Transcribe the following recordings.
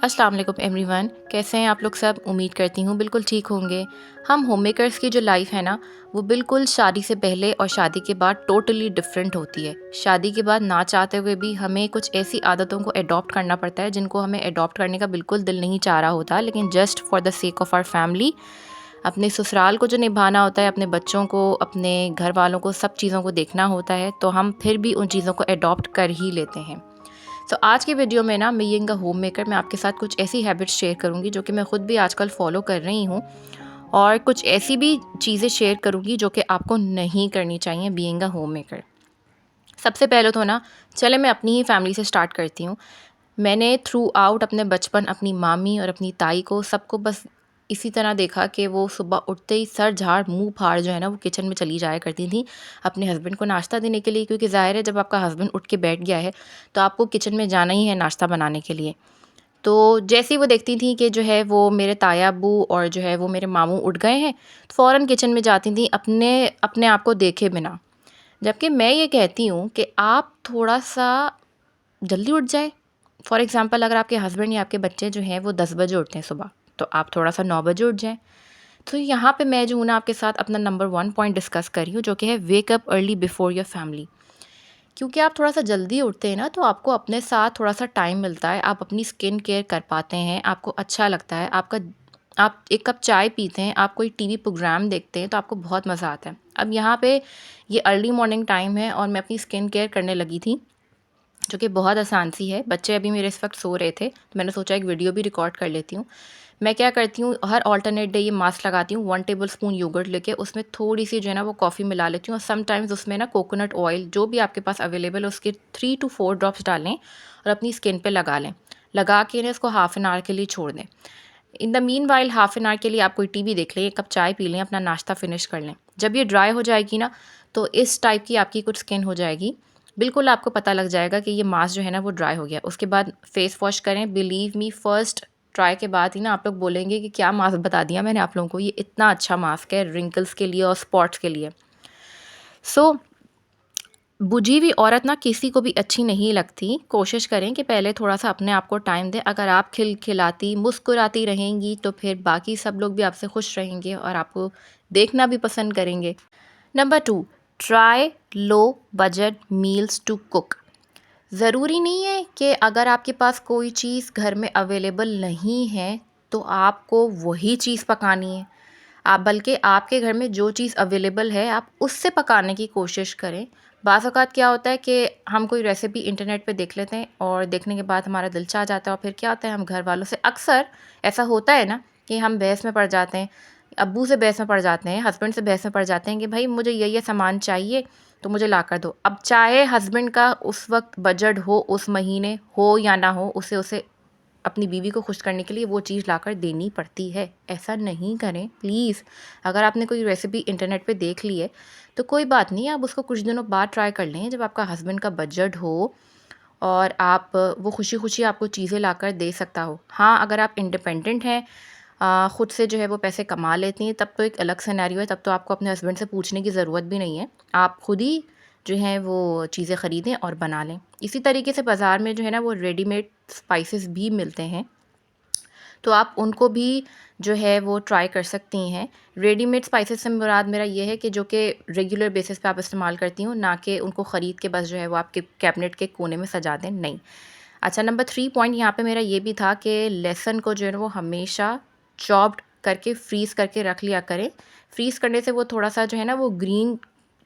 अस्सलाम वालेकुम एवरीवन, कैसे हैं आप लोग सब। उम्मीद करती हूँ बिल्कुल ठीक होंगे। हम होम मेकर्स की जो लाइफ है ना, वो बिल्कुल शादी से पहले और शादी के बाद टोटली डिफरेंट होती है। शादी के बाद ना चाहते हुए भी हमें कुछ ऐसी आदतों को अडॉप्ट करना पड़ता है जिनको हमें अडॉप्ट करने का बिल्कुल दिल नहीं चाह रहा होता, लेकिन just for the sake of our family अपने ससुराल को जो निभाना होता है, अपने बच्चों को, अपने घर वालों को, सब चीज़ों को देखना होता है, तो हम फिर भी उन चीज़ों को अडॉप्ट कर ही लेते हैं। तो आज की वीडियो में ना मैं यंग होम मेकर मैं आपके साथ कुछ ऐसी हैबिट्स शेयर करूंगी जो कि मैं खुद भी आजकल फॉलो कर रही हूँ, और कुछ ऐसी भी चीज़ें शेयर करूंगी जो कि आपको नहीं करनी चाहिए बीइंग अ होम मेकर। सबसे पहले तो ना, चले मैं अपनी ही फैमिली से स्टार्ट करती हूँ। मैंने थ्रू आउट अपने बचपन अपनी मामी और अपनी ताई को सबको बस इसी तरह देखा कि वो सुबह उठते ही सर झाड़ मुंह फाड़ जो है ना वो किचन में चली जाया करती थी अपने हस्बैंड को नाश्ता देने के लिए, क्योंकि ज़ाहिर है जब आपका हस्बैंड उठ के बैठ गया है तो आपको किचन में जाना ही है नाश्ता बनाने के लिए। तो जैसे ही वो देखती थी कि जो है वो मेरे ताया अब्बू और जो है वो मेरे मामू उठ गए हैं, तो फ़ौरन किचन में जाती थी अपने अपने आप को देखे बिना। जबकि मैं ये कहती हूँ कि आप थोड़ा-सा जल्दी उठ जाएँ। फ़ॉर एग्ज़ाम्पल अगर आपके हस्बैंड या आपके बच्चे जो हैं वो 10 बजे उठते हैं सुबह, तो आप थोड़ा-सा 9 बजे उठ जाएँ। तो यहाँ पे मैं जो हूँ ना आपके साथ अपना नंबर 1 पॉइंट डिस्कस कर रही हूँ, जो कि है wake up early before your family. क्योंकि आप थोड़ा-सा जल्दी उठते हैं ना, तो आपको अपने साथ थोड़ा-सा टाइम मिलता है, आप अपनी स्किन केयर कर पाते हैं, आपको अच्छा लगता है, आप एक कप चाय पीते हैं, आप कोई टीवी प्रोग्राम देखते हैं, तो आपको बहुत मज़ा आता है। अब यहाँ पे ये अर्ली मॉर्निंग टाइम है और मैं अपनी स्किन केयर करने लगी थी, जो कि बहुत आसान सी है। बच्चे अभी मेरे इस वक्त सो रहे थे, तो मैंने सोचा एक वीडियो भी रिकॉर्ड कर लेती हूँ। मैं क्या करती हूँ, हर ऑल्टरनेट डे ये मास्क लगाती हूँ, 1 टेबल स्पून योगर्ट लेके उसमें थोड़ी सी जो है ना वो कॉफ़ी मिला लेती हूँ, और समटाइम्स उसमें ना कोकोनट ऑयल जो भी आपके पास अवेलेबल है उसके 3 टू 4 ड्रॉप्स डालें और अपनी स्किन पे लगा लें। लगा के ना इसको हाफ़ एन आवर के लिए छोड़ दें। In the mean while half an hour के लिए आप कोई टीवी देख लें, एक कप चाय पी लें, अपना नाश्ता फिनिश कर लें। जब ये ड्राई हो जाएगी ना, तो इस टाइप की आपकी कुछ स्किन हो जाएगी। बिल्कुल आपको पता लग जाएगा कि ये मास्क जो है ना वो ड्राई हो गया। उसके बाद फेस वॉश करें। बिलीव मी, फर्स्ट ट्राई के बाद ही ना आप लोग बोलेंगे कि क्या मास्क बता दिया मैंने आप लोगों को, ये इतना अच्छा मास्क है रिंकल्स के लिए और स्पॉट्स के लिए। सो बुझी हुई औरत ना किसी को भी अच्छी नहीं लगती। कोशिश करें कि पहले थोड़ा-सा अपने आप को टाइम दें। अगर आप खिलखिलाती, मुस्कुराती रहेंगी तो फिर बाकी सब लोग भी आपसे खुश रहेंगे और आपको देखना भी पसंद करेंगे। Number 2, try low budget meals to cook. ज़रूरी नहीं है कि अगर आपके पास कोई चीज़ घर में अवेलेबल नहीं है, तो आपको वही चीज़ पकानी है। आप बल्कि आपके घर में जो चीज़ अवेलेबल है, आप उससे पकाने की कोशिश करें। बाज़ औक़ात क्या होता है कि हम कोई रेसिपी इंटरनेट पे देख लेते हैं और देखने के बाद हमारा दिल चाह जाता है, और फिर क्या होता है, हम घर वालों से अक्सर ऐसा होता है ना कि हम बहस में पड़ जाते हैं। अब्बू से बहस में पड़ जाते हैं, हस्बैंड से बहस में पड़ जाते हैं कि भई मुझे ये सामान चाहिए, तो मुझे ला कर दो। अब चाहे हस्बैंड का उस वक़्त बजट हो, उस महीने हो या ना हो, उसे उसे अपनी बीवी को खुश करने के लिए वो चीज़ लाकर देनी पड़ती है। ऐसा नहीं करें प्लीज़। अगर आपने कोई रेसिपी इंटरनेट पे देख ली है, तो कोई बात नहीं, आप उसको कुछ दिनों बाद ट्राई कर लें जब आपका हस्बैंड का बजट हो और आप वो खुशी-खुशी आपको चीज़ें लाकर दे सकता हो। हाँ, अगर आप इंडिपेंडेंट हैं, खुद से जो है वो पैसे कमा लेती हैं, तब तो एक अलग सिनेरियो है, तब तो आपको अपने हस्बैंड से पूछने की ज़रूरत भी नहीं है। आप खुद ही जो है वो चीज़ें ख़रीदें और बना लें। इसी तरीके से बाज़ार में जो है ना वो रेडीमेड स्पाइसेस भी मिलते हैं, तो आप उनको भी जो है वो ट्राई कर सकती हैं। रेडीमेड स्पाइसेस से मुराद मेरा ये है कि जो कि रेगुलर बेसिस पे आप इस्तेमाल करती हो, ना कि उनको ख़रीद के बस जो है वो आपके कैबिनेट के कोने में सजा दें, नहीं। अच्छा, नंबर 3 पॉइंट यहाँ पे मेरा ये भी था कि लहसुन को जो है वो हमेशा चॉप्ड करके फ्रीज़ करके रख लिया करें। फ्रीज़ करने से वो थोड़ा-सा जो है ना वो ग्रीन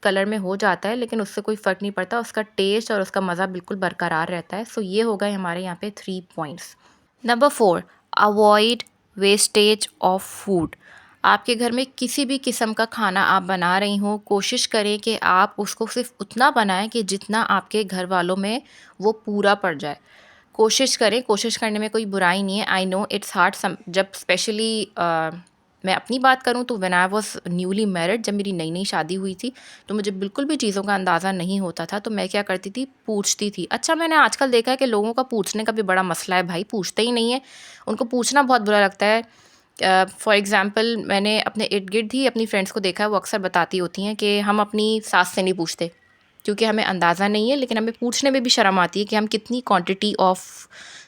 कलर में हो जाता है, लेकिन उससे कोई फ़र्क नहीं पड़ता, उसका टेस्ट और उसका मज़ा बिल्कुल बरकरार रहता है। सो ये हो गए हमारे यहाँ पे 3 points. Number 4, avoid wastage of food. आपके घर में किसी भी किस्म का खाना आप बना रही हों, कोशिश करें कि आप उसको सिर्फ़ उतना बनाएँ कि जितना आपके घर वालों में वो पूरा पड़ जाए। कोशिश करें, कोशिश करने में कोई बुराई नहीं है। I know it's hard some, जब स्पेशली मैं अपनी बात करूँ तो when I was newly married, जब मेरी नई-नई शादी हुई थी, तो मुझे बिल्कुल भी चीज़ों का अंदाज़ा नहीं होता था, तो मैं क्या करती थी, पूछती थी। अच्छा, मैंने आजकल देखा है कि लोगों का पूछने का भी बड़ा मसला है भाई, पूछते ही नहीं है, उनको पूछना बहुत बुरा लगता है। फॉर एग्ज़ाम्पल मैंने अपने इर्द-गिर्द ही अपनी फ्रेंड्स को देखा है, वो अक्सर बताती होती हैं कि हम अपनी सास से नहीं पूछते, क्योंकि हमें अंदाज़ा नहीं है, लेकिन हमें पूछने में भी शर्म आती है कि हम कितनी क्वांटिटी ऑफ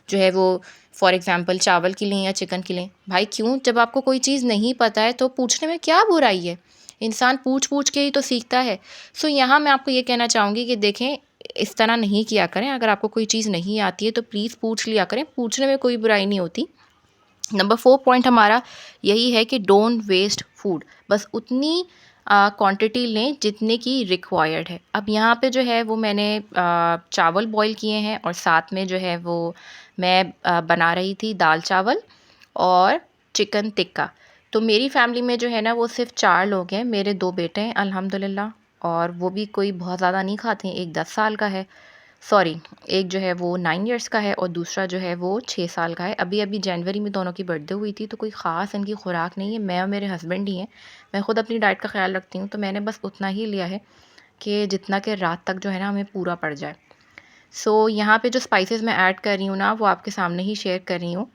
जो है वो फॉर एग्ज़ाम्पल चावल की लें या चिकन की लें। भाई क्यों? जब आपको कोई चीज़ नहीं पता है तो पूछने में क्या बुराई है? इंसान पूछ-पूछ के ही तो सीखता है। सो यहाँ मैं आपको ये कहना चाहूँगी कि देखें, इस तरह नहीं किया करें। अगर आपको कोई चीज़ नहीं आती है तो प्लीज़ पूछ लिया करें, पूछने में कोई बुराई नहीं होती। नंबर 4 पॉइंट हमारा यही है कि डोंट वेस्ट फूड। बस उतनी क्वांटिटी लें जितने की रिक्वायर्ड है। अब यहाँ पे जो है वो मैंने चावल बॉईल किए हैं और साथ में जो है वो मैं बना रही थी दाल चावल और चिकन टिक्का। तो मेरी फैमिली में जो है ना वो सिर्फ 4 लोग हैं। मेरे 2 बेटे हैं अल्हम्दुलिल्लाह, और वो भी कोई बहुत ज़्यादा नहीं खाते हैं। एक 10 साल का है, सॉरी, एक जो है वो 9 इयर्स का है और दूसरा जो है वो 6 साल का है। अभी-अभी जनवरी में दोनों की बर्थडे हुई थी, तो कोई ख़ास इनकी खुराक नहीं है। मैं और मेरे हस्बैंड ही हैं। मैं ख़ुद अपनी डाइट का ख़्याल रखती हूँ, तो मैंने बस उतना ही लिया है कि जितना कि रात तक जो है ना हमें पूरा पड़ जाए। सो यहाँ पे जो स्पाइसेस मैं ऐड कर रही हूँ ना, वो आपके सामने ही शेयर कर रही हूँ।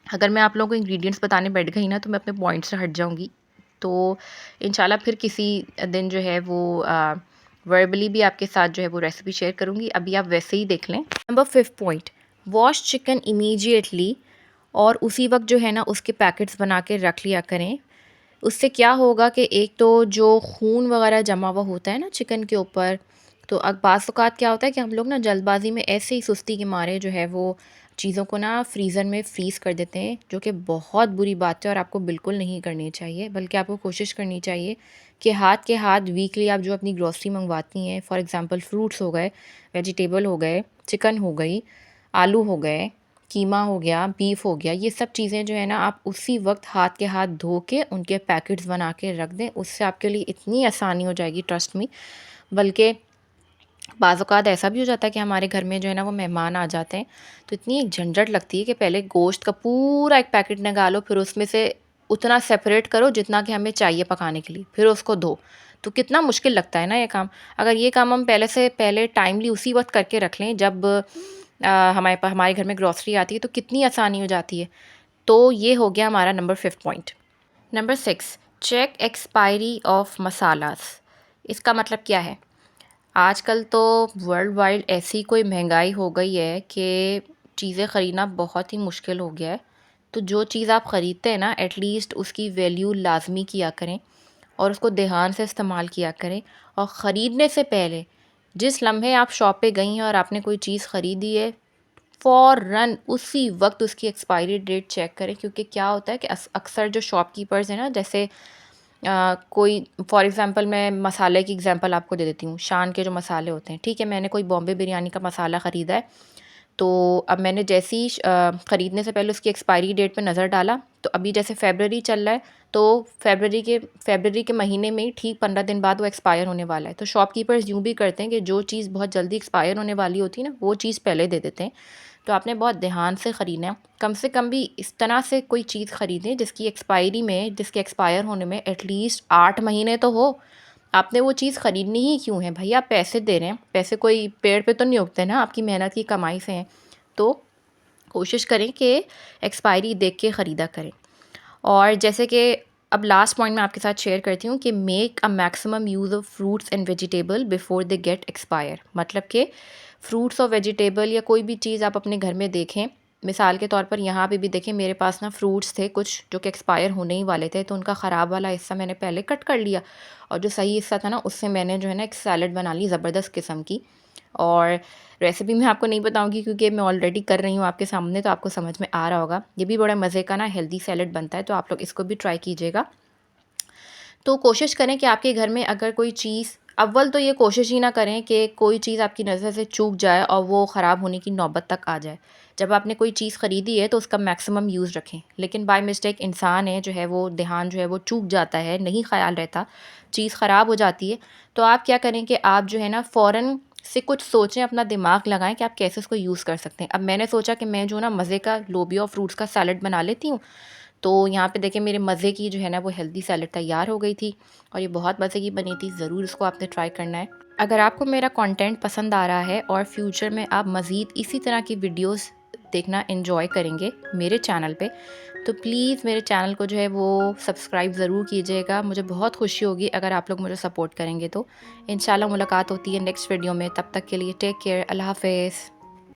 अगर मैं आप लोगों को इंग्रेडिएंट्स बताने बैठ गई ना, तो मैं अपने पॉइंट से हट जाऊँगी। तो इंशाल्लाह फिर किसी दिन जो है वो वर्बली भी आपके साथ जो है वो रेसिपी शेयर करूँगी। अभी आप वैसे ही देख लें। Number 5 point, wash chicken immediately, और उसी वक्त जो है ना उसके पैकेट्स बना के रख लिया करें। उससे क्या होगा कि एक तो जो खून वगैरह जमा हुआ होता है ना चिकन के ऊपर, तो अब बाज़ औक़ात क्या होता है कि हम लोग ना जल्दबाज़ी में ऐसे ही सुस्ती के मारे जो है वो चीज़ों को ना फ्रीज़र में फ्रीज़ कर देते हैं, जो कि बहुत बुरी बात है और आपको बिल्कुल नहीं करनी चाहिए। बल्कि आपको कोशिश करनी चाहिए कि हाथ के हाथ वीकली आप जो अपनी ग्रॉसरी मंगवाती हैं, फॉर एग्ज़ाम्पल फ्रूट्स हो गए, वेजिटेबल हो गए, चिकन हो गई, आलू हो गए, कीमा हो गया, बीफ हो गया, ये सब चीज़ें जो है ना आप उसी वक्त हाथ के हाथ धो के उनके पैकेट्स बना के रख दें। उससे आपके लिए इतनी आसानी हो जाएगी, ट्रस्ट मी। बल्कि बाज़ औक़ात ऐसा भी हो जाता है कि हमारे घर में जो है ना वो मेहमान आ जाते हैं, तो इतनी एक झंझट लगती है कि पहले गोश्त का पूरा एक पैकेट निकालो, फिर उसमें से उतना सेपरेट करो जितना कि हमें चाहिए पकाने के लिए, फिर उसको धो। तो कितना मुश्किल लगता है ना ये काम। अगर ये काम हम पहले से पहले टाइमली उसी वक्त करके रख लें जब हमारे घर में ग्रॉसरी आती है, तो कितनी आसानी हो जाती है। तो ये हो गया हमारा number 5 point. Number 6, check expiry of masalas. इसका मतलब क्या है? आजकल तो वर्ल्ड वाइड ऐसी कोई महंगाई हो गई है कि चीज़ें ख़रीदना बहुत ही मुश्किल हो गया है। तो जो चीज़ आप ख़रीदते हैं ना, एटलीस्ट उसकी वैल्यू लाज़मी किया करें और उसको ध्यान से इस्तेमाल किया करें। और ख़रीदने से पहले जिस लम्हे आप शॉप पे गई हैं और आपने कोई चीज़ ख़रीदी है, फ़ौरन उसी वक्त उसकी एक्सपायरी डेट चेक करें। क्योंकि क्या होता है कि अक्सर जो शॉपकीपर्स हैं ना, जैसे कोई फॉर एग्ज़ाम्पल मैं मसाले की एग्ज़ाम्पल आपको दे देती हूँ। शान के जो मसाले होते हैं, ठीक है, मैंने कोई बॉम्बे बिरयानी का मसाला ख़रीदा है, तो अब मैंने जैसे ही ख़रीदने से पहले उसकी एक्सपायरी डेट पे नज़र डाला, तो अभी जैसे फ़रवरी चल रहा है, तो फ़रवरी के महीने में ही ठीक 15 दिन बाद वो एक्सपायर होने वाला है। तो शॉपकीपर्स यूँ भी करते हैं कि जो चीज़ बहुत जल्दी एक्सपायर होने वाली होती है ना, वो चीज़ पहले दे देते हैं। तो आपने बहुत ध्यान से ख़रीदना है। कम से कम भी इस तरह से कोई चीज़ ख़रीदें जिसके एक्सपायर होने में एटलीस्ट 8 महीने तो हो। आपने वो चीज़ ख़रीदनी ही क्यों है? भई आप पैसे दे रहे हैं, पैसे कोई पेड़ पे तो नहीं उगते ना, आपकी मेहनत की कमाई से हैं। तो कोशिश करें कि एक्सपायरी देख के ख़रीदा करें। और जैसे कि अब लास्ट पॉइंट मैं आपके साथ शेयर करती हूँ कि make a maximum use of fruits and vegetable before they get expire. मतलब कि फ्रूट्स और वेजिटेबल या कोई भी चीज़ आप अपने घर में देखें, मिसाल के तौर पर यहाँ पे भी देखें, मेरे पास ना फ्रूट्स थे कुछ जो कि एक्सपायर होने ही वाले थे, तो उनका ख़राब वाला हिस्सा मैंने पहले कट कर लिया और जो सही हिस्सा था ना उससे मैंने जो है ना एक सैलड बना ली ज़बरदस्त किस्म की। और रेसिपी मैं आपको नहीं बताऊंगी क्योंकि मैं ऑलरेडी कर रही हूँ आपके सामने, तो आपको समझ में आ रहा होगा। ये भी बड़ा मज़े का ना हेल्दी सैलड बनता है, तो आप लोग इसको भी ट्राई कीजिएगा। तो कोशिश करें कि आपके घर में अगर कोई चीज़, अव्वल तो ये कोशिश ही ना करें कि कोई चीज़ आपकी नज़र से चूक जाए और वो ख़राब होने की नौबत तक आ जाए। जब आपने कोई चीज़ ख़रीदी है तो उसका मैक्सिमम यूज़ रखें। लेकिन बाय मिस्टेक इंसान है जो है वो ध्यान जो है वो चूक जाता है, नहीं ख़याल रहता, चीज़ ख़राब हो जाती है। तो आप क्या करें कि आप जो है ना फ़ौरन से कुछ सोचें, अपना दिमाग लगाएं कि आप कैसे इसको यूज़ कर सकते हैं। अब मैंने सोचा कि मैं जो ना मज़े का लोबिया और फ्रूट्स का सैलड बना लेती हूँ। तो यहाँ पे देखिए मेरे मज़े की जो है ना वो हेल्दी सैलड तैयार हो गई थी और ये बहुत मज़े की बनी थी। ज़रूर इसको आपने ट्राई करना है। अगर आपको मेरा कंटेंट पसंद आ रहा है और फ्यूचर में आप मज़ीद इसी तरह की वीडियोस देखना एंजॉय करेंगे मेरे चैनल पे, तो प्लीज़ मेरे चैनल को जो है वो सब्सक्राइब ज़रूर कीजिएगा। मुझे बहुत खुशी होगी अगर आप लोग मुझे सपोर्ट करेंगे। तो इंशाल्लाह मुलाकात होती है नेक्स्ट वीडियो में। तब तक के लिए टेक केयर, अल्लाह हाफ़िज़।